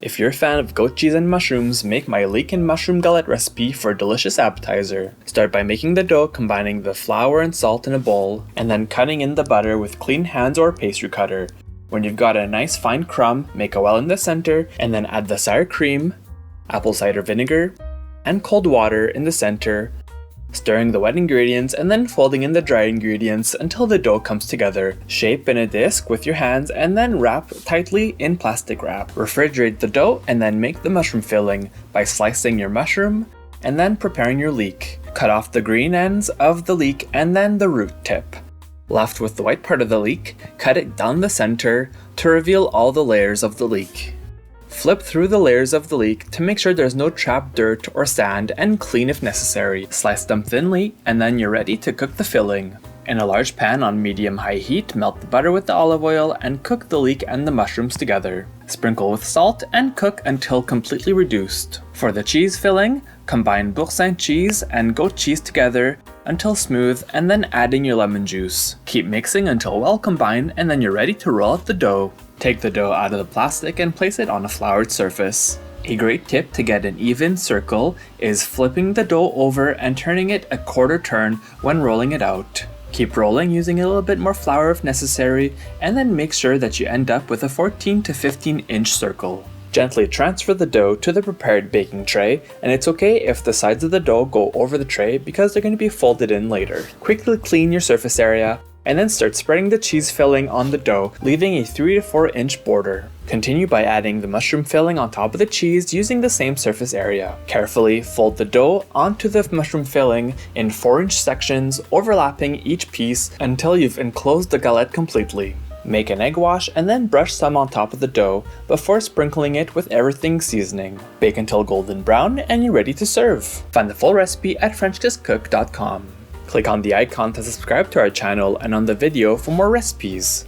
If you're a fan of goat cheese and mushrooms, make my Leek and Mushroom Galette recipe for a delicious appetizer. Start by making the dough, combining the flour and salt in a bowl, and then cutting in the butter with clean hands or pastry cutter. When you've got a nice fine crumb, make a well in the center, and then add the sour cream, apple cider vinegar, and cold water in the center, stirring the wet ingredients and then folding in the dry ingredients until the dough comes together. Shape in a disc with your hands and then wrap tightly in plastic wrap. Refrigerate the dough and then make the mushroom filling by slicing your mushroom and then preparing your leek. Cut off the green ends of the leek and then the root tip. Left with the white part of the leek, cut it down the center to reveal all the layers of the leek. Flip through the layers of the leek to make sure there's no trapped dirt or sand and clean if necessary. Slice them thinly and then you're ready to cook the filling. In a large pan on medium-high heat, melt the butter with the olive oil and cook the leek and the mushrooms together. Sprinkle with salt and cook until completely reduced. For the cheese filling, combine Boursin cheese and goat cheese together until smooth and then add in your lemon juice. Keep mixing until well combined and then you're ready to roll out the dough. Take the dough out of the plastic and place it on a floured surface. A great tip to get an even circle is flipping the dough over and turning it a quarter turn when rolling it out. Keep rolling using a little bit more flour if necessary, and then make sure that you end up with a 14 to 15 inch circle. Gently transfer the dough to the prepared baking tray, and it's okay if the sides of the dough go over the tray because they're going to be folded in later. Quickly clean your surface area, and then start spreading the cheese filling on the dough, leaving a 3 to 4 inch border. Continue by adding the mushroom filling on top of the cheese using the same surface area. Carefully fold the dough onto the mushroom filling in 4-inch sections, overlapping each piece until you've enclosed the galette completely. Make an egg wash and then brush some on top of the dough before sprinkling it with everything seasoning. Bake until golden brown and you're ready to serve. Find the full recipe at FrenchKissCook.com. Click on the icon to subscribe to our channel and on the video for more recipes.